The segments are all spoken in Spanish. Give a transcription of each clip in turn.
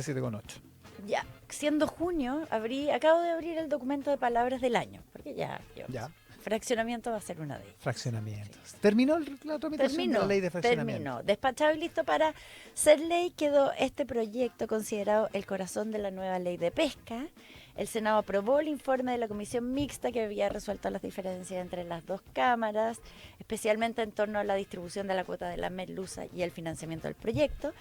7,8. Ya, siendo junio, acabo de abrir el documento de palabras del año, porque ya. Fraccionamiento va a ser una de ellas. Fraccionamientos. Sí. ¿Terminó la tramitación de la ley de fraccionamiento? Terminó. Despachado y listo para ser ley quedó este proyecto considerado el corazón de la nueva ley de pesca. El Senado aprobó el informe de la comisión mixta que había resuelto las diferencias entre las dos cámaras, especialmente en torno a la distribución de la cuota de la merluza y el financiamiento del proyecto.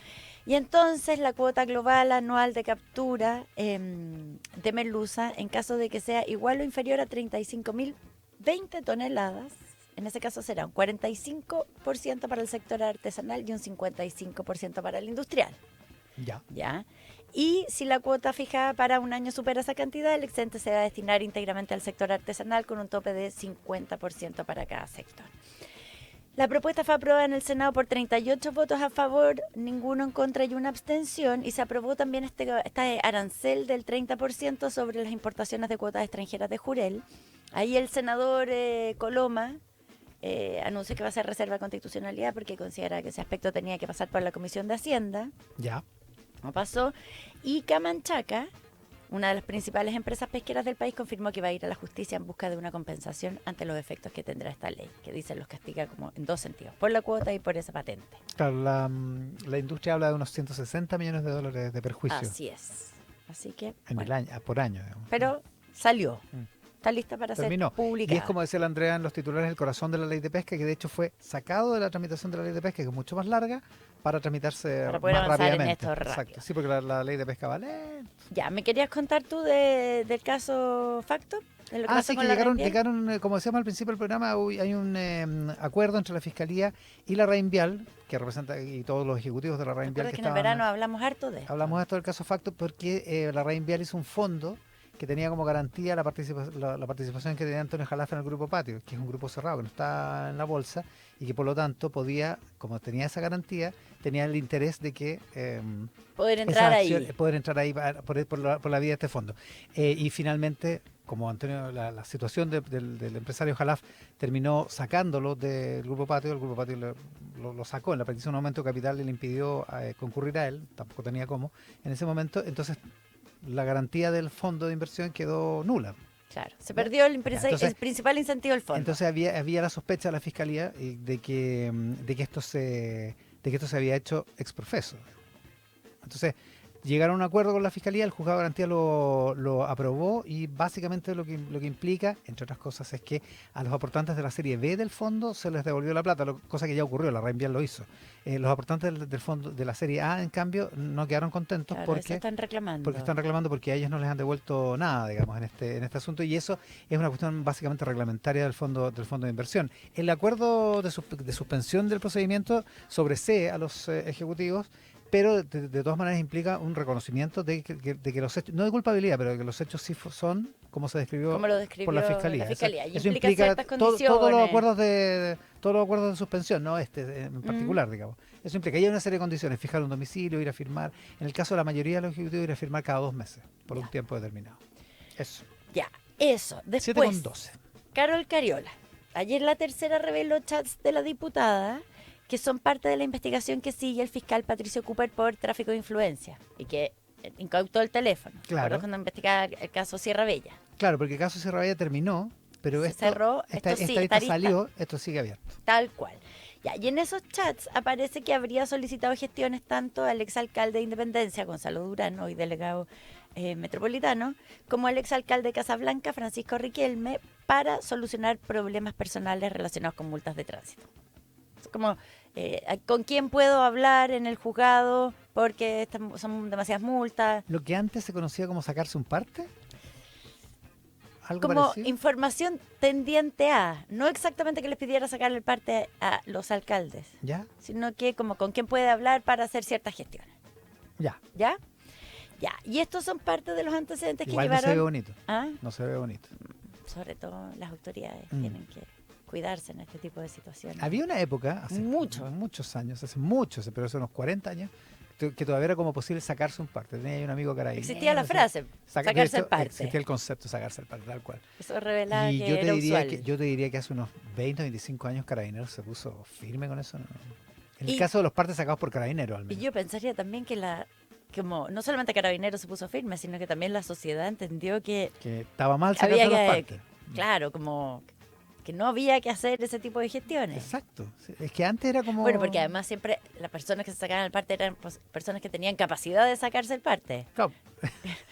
Y entonces la cuota global anual de captura de merluza, en caso de que sea igual o inferior a 35.020 toneladas, en ese caso será un 45% para el sector artesanal y un 55% para el industrial. ¿Ya? Y si la cuota fijada para un año supera esa cantidad, el excedente se va a destinar íntegramente al sector artesanal con un tope de 50% para cada sector. La propuesta fue aprobada en el Senado por 38 votos a favor, ninguno en contra y una abstención, y se aprobó también este arancel del 30% sobre las importaciones de cuotas extranjeras de jurel. Ahí el senador Coloma anunció que va a hacer reserva de constitucionalidad porque considera que ese aspecto tenía que pasar por la Comisión de Hacienda. Ya. No pasó. Y Camanchaca, una de las principales empresas pesqueras del país, confirmó que va a ir a la justicia en busca de una compensación ante los efectos que tendrá esta ley, que dicen los castiga como en dos sentidos, por la cuota y por esa patente. Claro, la industria habla de unos 160 millones de dólares de perjuicio. Así es. Así que, en el año, por año, digamos. Pero salió. Está lista para ser publicada. Y es como decía la Andrea en los titulares, el corazón de la ley de pesca, que de hecho fue sacado de la tramitación de la ley de pesca, que es mucho más larga, para tramitarse para poder más avanzar rápidamente. En esto rápido. Exacto. Sí, porque la ley de pesca vale. Ya, ¿me querías contar tú del caso Facto? Sí, que llegaron, como decíamos al principio del programa, hay un acuerdo entre la Fiscalía y la Reinvial, que representa, y todos los ejecutivos de la Reinvial. Que en el verano hablamos harto de esto. Hablamos harto del caso Facto porque la Reinvial hizo un fondo que tenía como garantía la participación que tenía Antonio Jalafe en el Grupo Patio, que es un grupo cerrado, que no está en la bolsa, y que por lo tanto podía, como tenía esa garantía, tenía el interés de que poder entrar ahí por la vía de este fondo. Y finalmente, como Antonio, la situación del empresario Jalaf terminó sacándolo del Grupo Patio, el Grupo Patio lo sacó en la petición de aumento de capital y le impidió concurrir a él, tampoco tenía cómo en ese momento. Entonces la garantía del fondo de inversión quedó nula. Claro, se perdió el principal incentivo del fondo. Entonces había la sospecha de la Fiscalía de que esto se había hecho ex profeso. Entonces llegaron a un acuerdo con la Fiscalía, el juzgado de garantía lo aprobó, y básicamente lo que implica, entre otras cosas, es que a los aportantes de la serie B del fondo se les devolvió la plata, cosa que ya ocurrió, la Reinvial lo hizo. Los aportantes del fondo de la serie A, en cambio, no quedaron contentos porque están reclamando porque a ellos no les han devuelto nada, digamos, en este asunto, y eso es una cuestión básicamente reglamentaria del fondo de inversión. El acuerdo de suspensión del procedimiento sobresee a los ejecutivos, pero de todas maneras implica un reconocimiento de que los hechos, no de culpabilidad, pero de que los hechos sí son como se describió por la Fiscalía. Eso implica todos los acuerdos de suspensión, no en particular, digamos. Eso implica que hay una serie de condiciones: fijar un domicilio, ir a firmar. En el caso de la mayoría de los ejecutivos, ir a firmar cada 2 meses, por un tiempo determinado. Eso. Ya, eso. Después, 7,12. Carol Cariola. Ayer la tercera reveló chats de la diputada que son parte de la investigación que sigue el fiscal Patricio Cooper por tráfico de influencia y que incautó el teléfono. Claro. Cuando investigaba el caso Sierra Bella. Claro, porque el caso Sierra Bella terminó, pero esta lista salió, esto sigue abierto. Tal cual. Ya, y en esos chats aparece que habría solicitado gestiones tanto al exalcalde de Independencia, Gonzalo Durán, hoy delegado metropolitano, como al exalcalde de Casablanca, Francisco Riquelme, para solucionar problemas personales relacionados con multas de tránsito. Como, ¿con quién puedo hablar en el juzgado? Porque son demasiadas multas. Lo que antes se conocía como sacarse un parte. ¿Algo como parecido? Información tendiente a, no exactamente que les pidiera sacar el parte a los alcaldes, ¿Ya? Sino que como con quién puede hablar para hacer ciertas gestiones. Ya. ¿Ya? Ya. Y estos son parte de los antecedentes Igual que llevaron. No se ve bonito. ¿Ah? No se ve bonito. Sobre todo las autoridades tienen que cuidarse en este tipo de situaciones. Había una época, hace muchos años, pero hace unos 40 años, que todavía era como posible sacarse un parte. Tenía un amigo carabinero. Existía la frase, sacarse el parte. Existía el concepto de sacarse el parte, tal cual. Eso revelaba y que era usual. yo te diría que hace unos 20 o 25 años Carabineros se puso firme con eso, ¿no? En el caso de los partes sacados por Carabineros, al menos. Y yo pensaría también que la como no solamente Carabineros se puso firme, sino que también la sociedad entendió que Que estaba mal sacarse había los que, partes. claro, como que no había que hacer ese tipo de gestiones. Exacto. Sí, es que antes era como... Bueno, porque además siempre las personas que se sacaban el parte eran personas que tenían capacidad de sacarse el parte. Claro,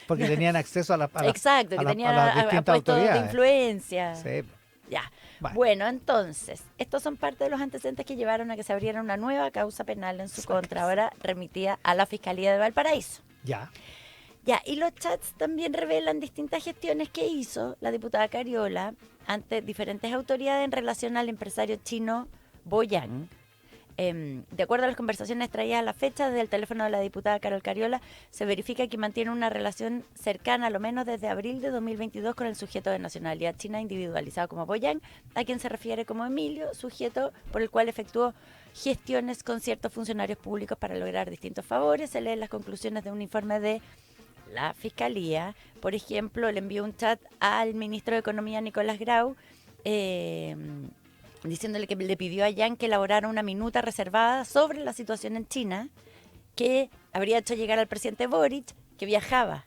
porque tenían acceso a, Exacto, que a tenían las a distintas puestos de autoridades. influencia. Sí. Ya. Bueno. Bueno, entonces, estos son parte de los antecedentes que llevaron a que se abriera una nueva causa penal en su contra, ahora remitida a la Fiscalía de Valparaíso. Ya. Ya, y los chats también revelan distintas gestiones que hizo la diputada Cariola ante diferentes autoridades en relación al empresario chino Boyan. De acuerdo a las conversaciones traídas a la fecha desde el teléfono de la diputada Carol Cariola, se verifica que mantiene una relación cercana, a lo menos desde abril de 2022, con el sujeto de nacionalidad china individualizado como Boyan, a quien se refiere como Emilio, sujeto por el cual efectuó gestiones con ciertos funcionarios públicos para lograr distintos favores. Se leen las conclusiones de un informe de la Fiscalía. Por ejemplo, le envió un chat al ministro de Economía, Nicolás Grau, diciéndole que le pidió a Yang que elaborara una minuta reservada sobre la situación en China que habría hecho llegar al presidente Boric, que viajaba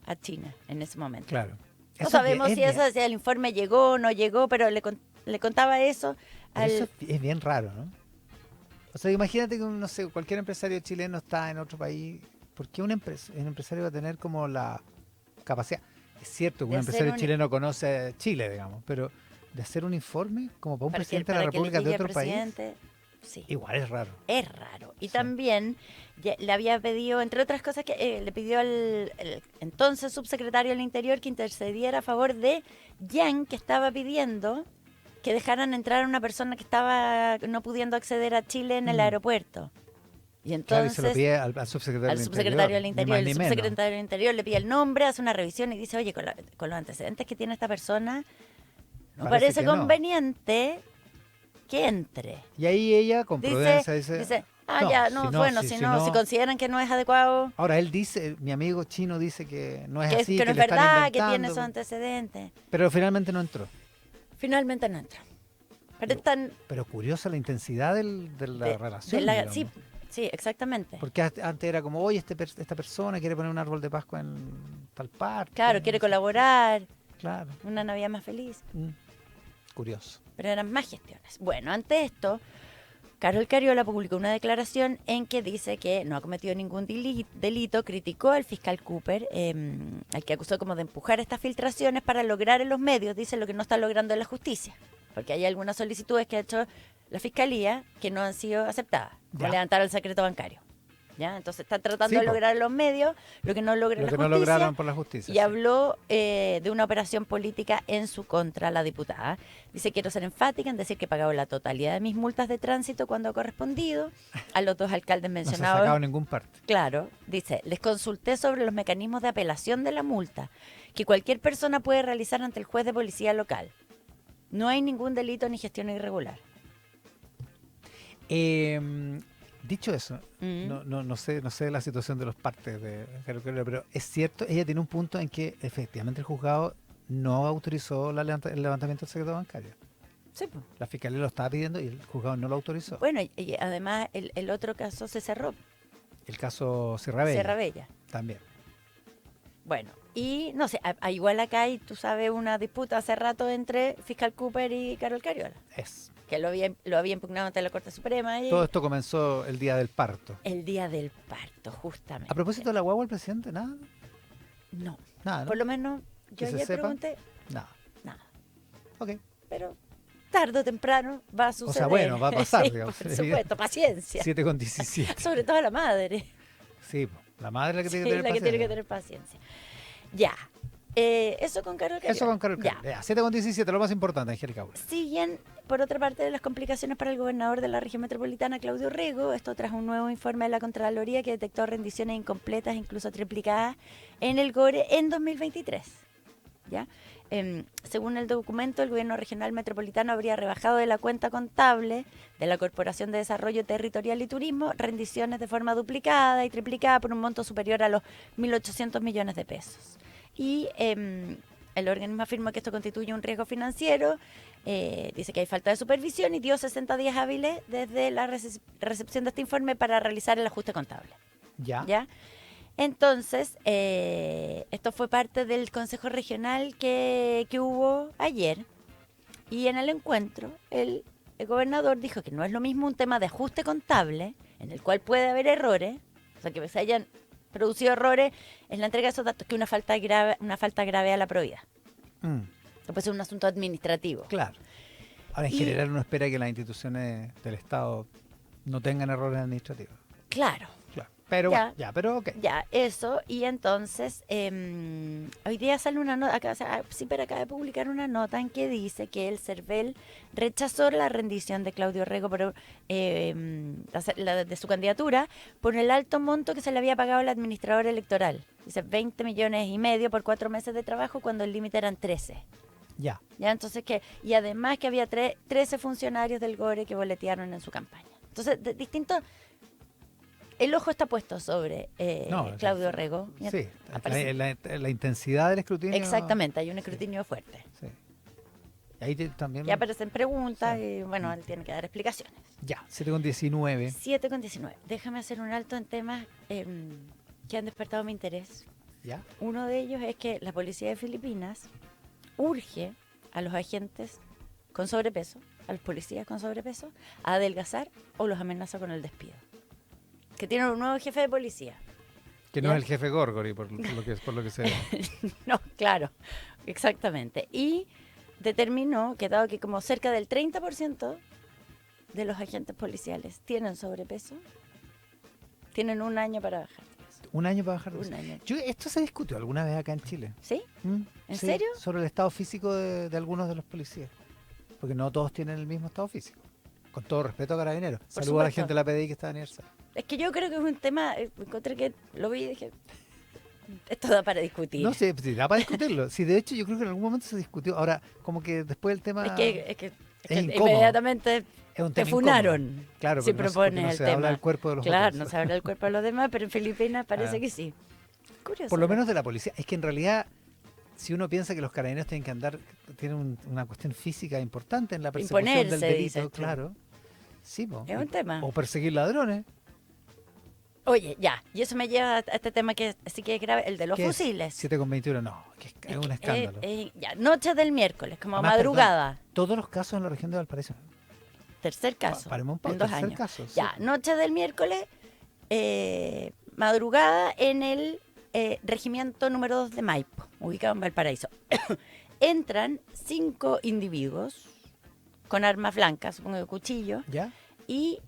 a China en ese momento. Claro. No Eso sabemos es si, bien- eso, si el informe llegó o no llegó, pero le contaba eso pero al... eso es bien raro, ¿no? O sea, imagínate que, no sé, cualquier empresario chileno está en otro país. ¿Por qué un empresario va a tener como la capacidad? Es cierto que De un hacer empresario un- chileno conoce Chile, digamos, pero de hacer un informe como para un para que, presidente de la para que le República de llegue otro al país, presidente. Sí. igual es raro. Es raro. Y Sí. también le había pedido, entre otras cosas, que le pidió al el entonces subsecretario del Interior que intercediera a favor de Yang, que estaba pidiendo que dejaran entrar a una persona que estaba no pudiendo acceder a Chile en el Mm. aeropuerto. Y Claro, y se lo entonces pide al subsecretario al del subsecretario del ni Interior, más el ni menos. subsecretario del Interior le pide el nombre, hace una revisión y dice, oye, con los antecedentes que tiene esta persona, no Parece parece que no. conveniente que entre. Y ahí ella, con prudencia, Dice, no, ya, no, si no, bueno, si- si si no, no- si consideran que no es adecuado, Ahora él dice, mi amigo chino dice que no es que, así, que no que es le están verdad, que tiene inventando, esos antecedentes. pero finalmente no entró. Finalmente no entra. Pero es tan... Pero curiosa la intensidad de la relación. digamos. sí, sí, exactamente. Porque antes era como, oye, esta persona quiere poner un árbol de Pascua en tal parte. Claro, quiere no sé. colaborar, Claro. una Navidad más feliz. Curioso. Pero eran más gestiones. Bueno, ante esto, Carol Cariola publicó una declaración en que dice que no ha cometido ningún delito, criticó al fiscal Cooper, al que acusó como de empujar estas filtraciones para lograr en los medios, dice lo que no está logrando en la justicia, porque hay algunas solicitudes que ha hecho la fiscalía que no han sido aceptadas, como Ya. levantar el secreto bancario. ¿Ya? Entonces está tratando Sí, de po. lograr en los medios lo que no logra Lo la que no justicia. lograron por la justicia. Y sí. habló de una operación política en su contra, la diputada. Dice, quiero ser enfática en decir que he pagado la totalidad de mis multas de tránsito cuando ha correspondido. A los dos alcaldes No se ha mencionados, sacado en ningún parte. claro, dice, les consulté sobre los mecanismos de apelación de la multa que cualquier persona puede realizar ante el juez de policía local. No hay ningún delito ni gestión irregular. Dicho eso, Mm. no sé la situación de los partes de Carol Cariola, pero es cierto, ella tiene un punto en que efectivamente el juzgado no autorizó el levantamiento del secreto bancario. Sí, pues. La fiscalía lo estaba pidiendo y el juzgado no lo autorizó. Bueno, y además el otro caso se cerró, El caso Sierra Bella Sierra Bella. también. Bueno, y no sé, igual acá hay, tú sabes, una disputa hace rato entre fiscal Cooper y Carol Cariola, Es. que lo había impugnado ante la Corte Suprema y Todo esto comenzó el día del parto. el día del parto, justamente. A propósito de la guagua, el presidente, nada. No, Nada, ¿no? por lo menos Que yo se ayer sepa. pregunté, Nada. nada, Ok. pero tarde o temprano va a suceder. bueno, va a pasar, Sí, digamos, por supuesto, paciencia. 7:17. Sobre todo la madre. Sí, po, la madre es la que tiene Sí, que tener la que tiene que paciencia. tener paciencia. Ya. Eso con Carol Cariola. Eso con Carol Ya. Cariola. Ya, 7:17, lo más importante, Angélica Aura. Siguen, por otra parte, las complicaciones para el gobernador de la región metropolitana, Claudio Rego. Esto tras un nuevo informe de la Contraloría que detectó rendiciones incompletas, incluso triplicadas, en el GORE en 2023. ¿Ya? Según el documento, el gobierno regional metropolitano habría rebajado de la cuenta contable de la Corporación de Desarrollo Territorial y Turismo rendiciones de forma duplicada y triplicada por un monto superior a los 1.800 millones de pesos. Y el organismo afirma que esto constituye un riesgo financiero, dice que hay falta de supervisión y dio 60 días hábiles desde la recepción de este informe para realizar el ajuste contable. Ya. ¿Ya? Entonces, esto fue parte del Consejo Regional que hubo ayer. Y en el encuentro, el gobernador dijo que no es lo mismo un tema de ajuste contable, en el cual puede haber errores, o sea, que se hayan producido errores en la entrega de esos datos, que una falta grave a la probidad. Esto puede ser un asunto administrativo. Claro. Ahora, en general, uno espera que las instituciones del Estado no tengan errores administrativos. Claro. Pero pero ok. Ya, eso. Y entonces, hoy día sale una nota, CIPER acaba de publicar una nota en que dice que el CERVEL rechazó la rendición de Claudio Rego de su candidatura por el alto monto que se le había pagado al administrador electoral. Dice 20,5 millones por 4 meses de trabajo cuando el límite eran 13. Ya, Entonces y además que había 13 funcionarios del GORE que boletearon en su campaña. Entonces, el ojo está puesto sobre Claudio Rego. Sí, la intensidad del escrutinio. Exactamente, hay un escrutinio fuerte. Sí. Y ahí también. Ya aparecen preguntas y bueno, él tiene que dar explicaciones. Ya, 7,19. 7,19. Déjame hacer un alto en temas que han despertado mi interés. ¿Ya? Uno de ellos es que la policía de Filipinas urge a los agentes con sobrepeso, a los policías con sobrepeso, a adelgazar o los amenaza con el despido. Que tienen un nuevo jefe de policía. Que no es el jefe Gorgori, por lo que se ve. No, claro, exactamente. Y determinó que dado que como cerca del 30% de los agentes policiales tienen sobrepeso, tienen un año para bajar de peso. ¿Un año para bajar de Un peso? año. ¿Esto se discutió alguna vez acá en Chile? ¿Sí? ¿En Sí, serio? sobre el estado físico de algunos de los policías. Porque no todos tienen el mismo estado físico. Con todo respeto a Carabineros. Saludo a la supuesto. gente de la PDI que está de aniversario. Es que yo creo que es un tema, encontré que lo vi y dije, esto da para discutir. No sé, si da para discutirlo. Sí, de hecho, yo creo que en algún momento se discutió. Ahora, como que después el tema. Es que es incómodo. inmediatamente Es un te tema funaron. incómodo. Claro, si porque propones no el se tema. habla del cuerpo de los Claro, otros. no se habla del cuerpo de los demás, pero en Filipinas parece Ah. que sí. Curioso. Por lo menos de la policía. Es que en realidad, si uno piensa que los carabineros tienen que andar, tienen una cuestión física importante en la persecución Imponerse, del delito, dices tú. claro. Sí, po. Es un tema. O perseguir ladrones. Oye, ya, y eso me lleva a este tema que sí que es grave, el de los ¿Qué es? fusiles. 7,21, no, que es un escándalo. Ya, noche del miércoles, como Además, madrugada. perdón, todos los casos en la región de Valparaíso. Tercer caso. Paremos un poco, en 2 tercer años. caso, sí. Ya, noche del miércoles, madrugada en el regimiento número 2 de Maipo, ubicado en Valparaíso. Entran 5 individuos con armas blancas, supongo que cuchillos, ¿Ya? y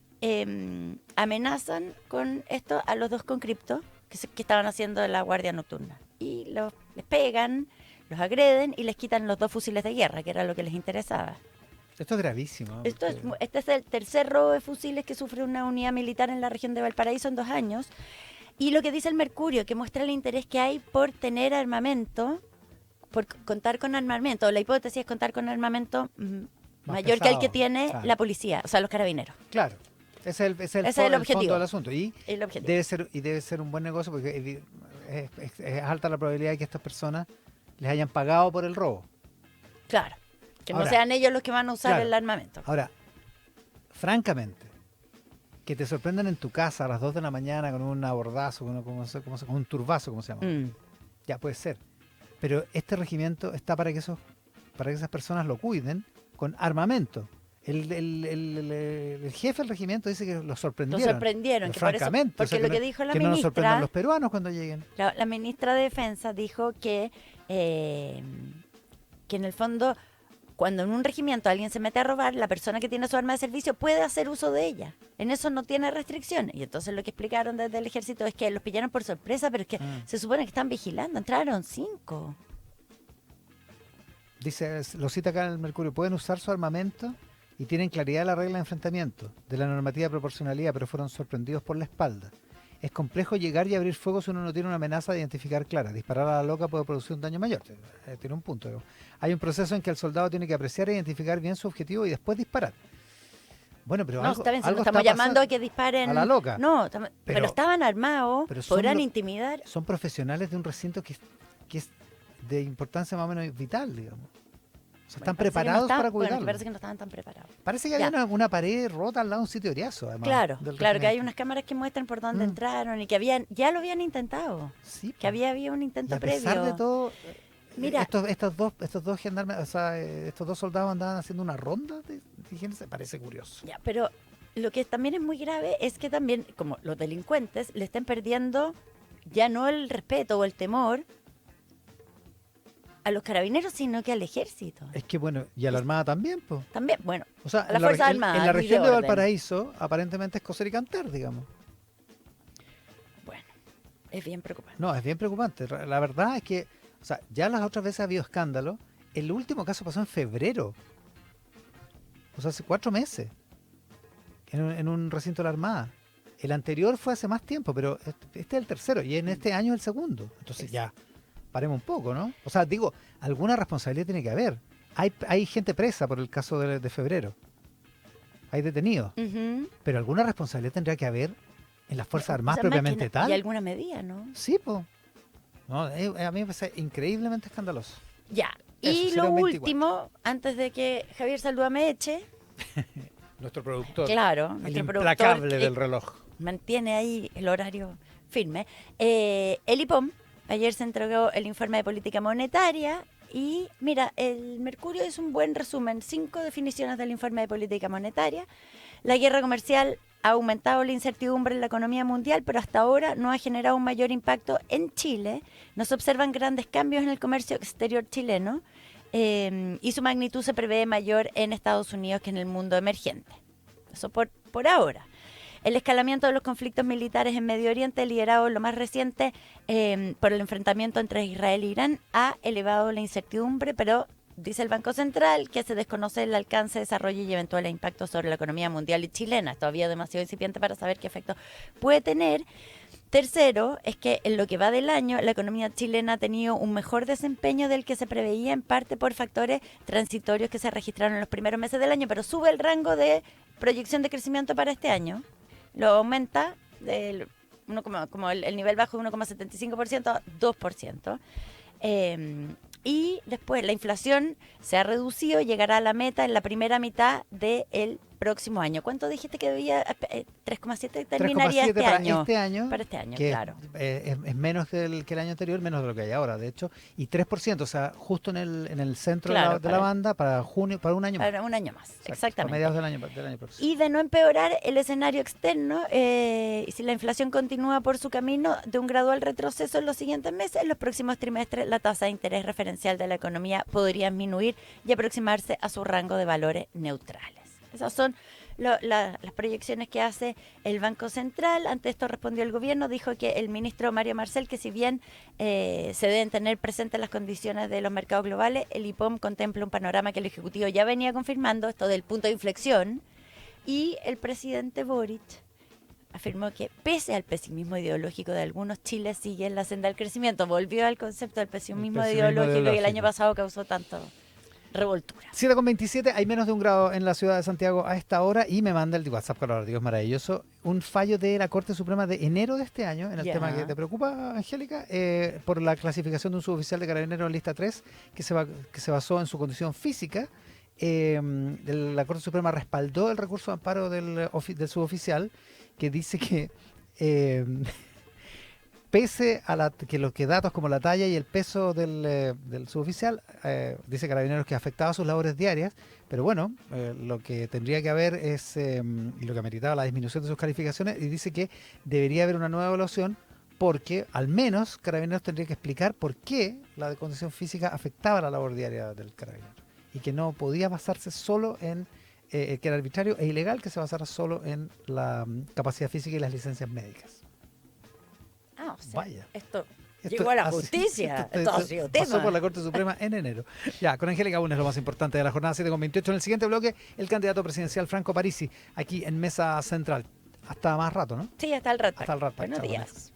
amenazan con esto a los 2 conscriptos que estaban haciendo la guardia nocturna. Y les pegan, los agreden y les quitan los 2 fusiles de guerra, que era lo que les interesaba. Esto es gravísimo. Este porque- es el tercer robo de fusiles que sufre una unidad militar en la región de Valparaíso en 2 años. Y lo que dice el Mercurio, que muestra el interés que hay por tener armamento, por contar con armamento. La hipótesis es contar con armamento mayor que el que pesado, tiene claro. la policía, o sea, los carabineros. Claro. Ese es el Ese es el objetivo. fondo del asunto. Y El objetivo. debe ser un buen negocio porque es alta la probabilidad de que estas personas les hayan pagado por el robo. Claro. Que Ahora, no sean ellos los que van a usar claro. el armamento. Ahora, francamente, que te sorprendan en tu casa a las 2 de la mañana con un abordazo, con un turbazo, como se llama. Ya puede ser. Pero este regimiento está para que esas personas lo cuiden con armamento. El jefe del regimiento dice que lo sorprendieron. Lo sorprendieron. Que por eso, francamente. porque o sea, lo que que no- dijo la que no nos sorprendan ministra, los peruanos cuando lleguen. la ministra de Defensa dijo que en el fondo, cuando en un regimiento alguien se mete a robar, la persona que tiene su arma de servicio puede hacer uso de ella. En eso no tiene restricciones. Y entonces lo que explicaron desde el ejército es que los pillaron por sorpresa, pero es que se supone que están vigilando. Entraron 5. Dice, lo cita acá en el Mercurio, pueden usar su armamento y tienen claridad de la regla de enfrentamiento, de la normativa de proporcionalidad, pero fueron sorprendidos por la espalda. Es complejo llegar y abrir fuego si uno no tiene una amenaza de identificar clara. Disparar a la loca puede producir un daño mayor. Tiene un punto. Digo. Hay un proceso en que el soldado tiene que apreciar e identificar bien su objetivo y después disparar. Bueno, pero No, algo, está bien, si algo no estamos está llamando pasando. a que disparen. a la loca. No, pero Pero- estaban armados, pero son podrán lo- intimidar. Son profesionales de un recinto que es de importancia más o menos vital, digamos. O sea, están preparados para cuidarlo. Bueno, parece que no estaban tan preparados. Parece que Ya. había una pared rota al lado de un sitio de Oriazo, además. Claro, del claro, que hay regimiento. unas cámaras que muestran por dónde Mm. entraron y que ya lo habían intentado. Sí, Que había un y intento a pesar previo. de todo, Mira. estos dos gendarmes, o sea, estos dos soldados andaban haciendo una ronda de diligencia, parece curioso. Ya, pero lo que también es muy grave es que también, como los delincuentes, le estén perdiendo ya no el respeto o el temor a los carabineros, sino que al ejército. Es que bueno, y a la Armada también, pues. También, bueno, O sea, a la en la, Fuerza en Armada, la y de región de orden. Valparaíso, aparentemente es coser y cantar, digamos. bueno, es bien preocupante. No, es bien preocupante. La verdad es que, o sea, ya las otras veces ha habido escándalo. El último caso pasó en febrero. O sea, hace 4 meses. En un recinto de la Armada. El anterior fue hace más tiempo, pero este es el tercero y en este año es el segundo. Entonces ya, paremos un poco, ¿no? O sea, digo, alguna responsabilidad tiene que haber. Hay gente presa por el caso de febrero. Hay detenidos. Ujú. Pero alguna responsabilidad tendría que haber en las Fuerzas Armadas O sea, más que propiamente tal. Y alguna medida, ¿no? Sí, pues. No, a mí me parece increíblemente escandaloso. Ya. Eso, Y serán lo 24. último, antes de que Javier Saldúa me eche, Nuestro productor. claro, El nuestro implacable productor del reloj. mantiene ahí el horario firme. El IPOM, ayer se entregó el informe de política monetaria y mira, el Mercurio es un buen resumen, 5 definiciones del informe de política monetaria. La guerra comercial ha aumentado la incertidumbre en la economía mundial, pero hasta ahora no ha generado un mayor impacto en Chile. No se observan grandes cambios en el comercio exterior chileno y su magnitud se prevé mayor en Estados Unidos que en el mundo emergente. Eso por ahora. El escalamiento de los conflictos militares en Medio Oriente, liderado en lo más reciente por el enfrentamiento entre Israel e Irán, ha elevado la incertidumbre, pero dice el Banco Central que se desconoce el alcance, desarrollo y eventuales impactos sobre la economía mundial y chilena. Es todavía demasiado incipiente para saber qué efecto puede tener. Tercero, es que en lo que va del año, la economía chilena ha tenido un mejor desempeño del que se preveía, en parte por factores transitorios que se registraron en los primeros meses del año, pero sube el rango de proyección de crecimiento para este año. Lo aumenta del como el nivel bajo de 1,75% a 2%. Y después la inflación se ha reducido, llegará a la meta en la primera mitad del próximo año. ¿Cuánto dijiste que debía? 3,7 terminaría 3,7 este para año. este año. Para este año, que claro. es menos que el año anterior, menos de lo que hay ahora, de hecho. Y 3%, o sea, justo en el centro Claro, de la banda para junio, para un año más. Para un año más, Exacto, exactamente. A mediados del año próximo. Y de no empeorar el escenario externo, si la inflación continúa por su camino de un gradual retroceso en los siguientes meses, en los próximos trimestres la tasa de interés referencial de la economía podría disminuir y aproximarse a su rango de valores neutrales. Esas son las proyecciones que hace el Banco Central. Ante esto respondió el gobierno, dijo que el ministro Mario Marcel, que si bien se deben tener presentes las condiciones de los mercados globales, el IPOM contempla un panorama que el Ejecutivo ya venía confirmando, esto del punto de inflexión, y el presidente Boric afirmó que pese al pesimismo ideológico de algunos, Chile sigue en la senda del crecimiento. Volvió al concepto del pesimismo ideológico que el año pasado causó tanto revoltura. 7,27, hay menos de 1 grado en la ciudad de Santiago a esta hora y me manda el WhatsApp, claro, Dios maravilloso, un fallo de la Corte Suprema de enero de este año, en el Ya. tema que te preocupa, Angélica, por la clasificación de un suboficial de Carabineros en lista 3 que se basó en su condición física. La Corte Suprema respaldó el recurso de amparo del suboficial que dice que pese a que datos como la talla y el peso del suboficial, dice Carabineros que afectaba sus labores diarias, pero bueno, lo que tendría que haber es, y lo que ameritaba la disminución de sus calificaciones, y dice que debería haber una nueva evaluación porque al menos Carabineros tendría que explicar por qué la condición física afectaba la labor diaria del carabinero y que no podía basarse solo en, que era arbitrario e ilegal que se basara solo en la capacidad física y las licencias médicas. Ah, o sea, Vaya. Esto Esto llegó a la ha sido- justicia. Esto ha sido pasó tema. por la Corte Suprema en enero. Ya, con Angélica Bunes lo más importante de la jornada 7,28. En el siguiente bloque, el candidato presidencial Franco Parisi, aquí en Mesa Central. Hasta más rato, ¿no? Sí, hasta el rato. Hasta el rato. Buenos Chao, días.